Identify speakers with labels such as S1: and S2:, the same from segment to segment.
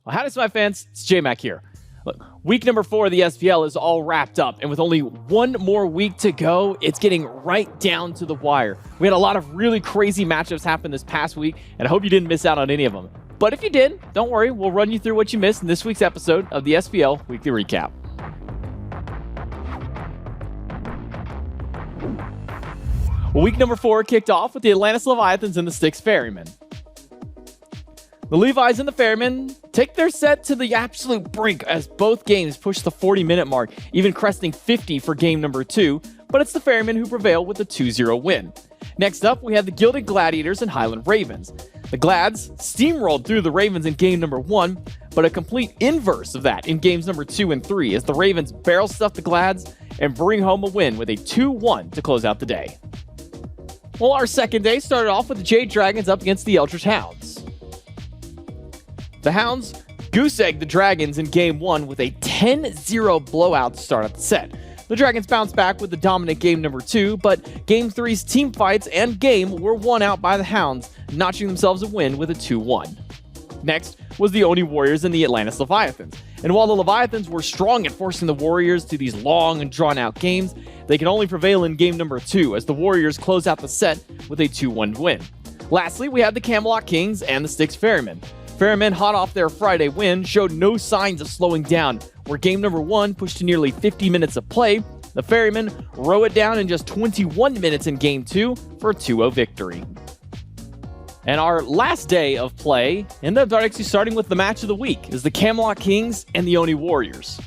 S1: Well, howdy, my fans. It's J-Mac here. Look, week number 4 of the SPL is all wrapped up, and with only one more week to go, it's getting right down to the wire. We had a lot of really crazy matchups happen this past week, and I hope you didn't miss out on any of them. But if you did, don't worry, we'll run you through what you missed in this week's episode of the SPL Weekly Recap. Well, week number 4 kicked off with the Atlantis Leviathans and the Styx Ferrymen. The Levi's and the Ferrymen take their set to the absolute brink as both games push the 40-minute mark, even cresting 50 for game number 2, but it's the Ferrymen who prevail with a 2-0 win. Next up, we had the Gilded Gladiators and Highland Ravens. The Glads steamrolled through the Ravens in game number 1, but a complete inverse of that in games number 2 and 3 as the Ravens barrel-stuff the Glads and bring home a win with a 2-1 to close out the day. Well, our second day started off with the Jade Dragons up against the Eldritch Hounds. The Hounds goose-egged the Dragons in Game 1 with a 10-0 blowout to start out the set. The Dragons bounced back with the dominant Game number 2, but Game 3's team fights and game were won out by the Hounds, notching themselves a win with a 2-1. Next was the Oni Warriors and the Atlantis Leviathans. And while the Leviathans were strong at forcing the Warriors to these long and drawn-out games, they could only prevail in Game number 2 as the Warriors closed out the set with a 2-1 win. Lastly, we had the Camelot Kings and the Styx Ferrymen. Ferrymen, hot off their Friday win, showed no signs of slowing down, where game number 1 pushed to nearly 50 minutes of play. The Ferrymen row it down in just 21 minutes in game 2 for a 2-0 victory. And our last day of play ended up actually starting with the match of the week, is the Camelot Kings and the Oni Warriors.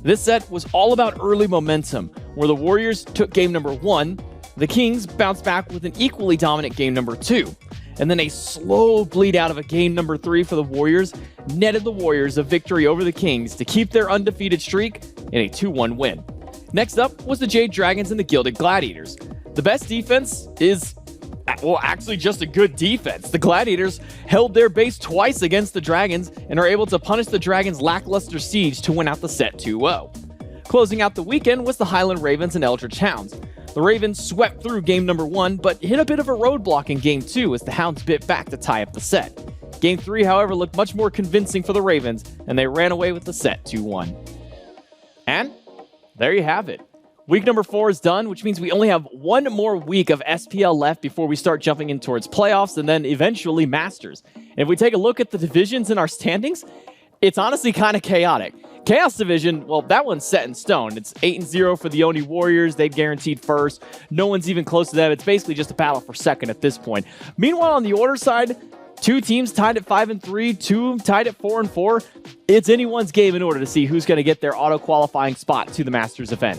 S1: This set was all about early momentum, where the Warriors took game number 1, the Kings bounced back with an equally dominant game number 2. And then a slow bleed out of a game number 3 for the Warriors netted the Warriors a victory over the Kings to keep their undefeated streak in a 2-1 win. Next up was the Jade Dragons and the Gilded Gladiators. The best defense is, well, actually just a good defense. The Gladiators held their base twice against the Dragons and are able to punish the Dragons' lackluster siege to win out the set 2-0. Closing out the weekend was the Highland Ravens and Eldritch Hounds. The Ravens swept through game number 1, but hit a bit of a roadblock in game 2 as the Hounds bit back to tie up the set. Game 3, however, looked much more convincing for the Ravens, and they ran away with the set 2-1. And there you have it. Week number 4 is done, which means we only have one more week of SPL left before we start jumping in towards playoffs and then eventually Masters. And if we take a look at the divisions in our standings, it's honestly kind of chaotic. Chaos Division, well, that one's set in stone. It's 8-0 for the Oni Warriors. They've guaranteed first. No one's even close to them. It's basically just a battle for second at this point. Meanwhile, on the Order side, 2 teams tied at 5-3, 2 tied at 4-4. It's anyone's game in order to see who's going to get their auto-qualifying spot to the Masters event.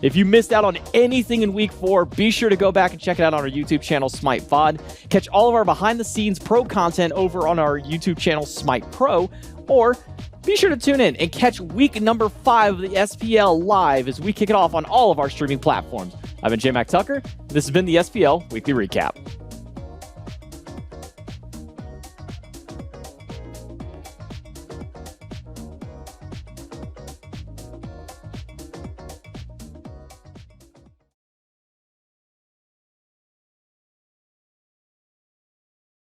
S1: If you missed out on anything in Week 4, be sure to go back and check it out on our YouTube channel, SMITEPod. Catch all of our behind-the-scenes pro content over on our YouTube channel, SMITEPro, or be sure to tune in and catch week number 5 of the SPL live as we kick it off on all of our streaming platforms. I've been J-Mac Tucker. This has been the SPL Weekly Recap.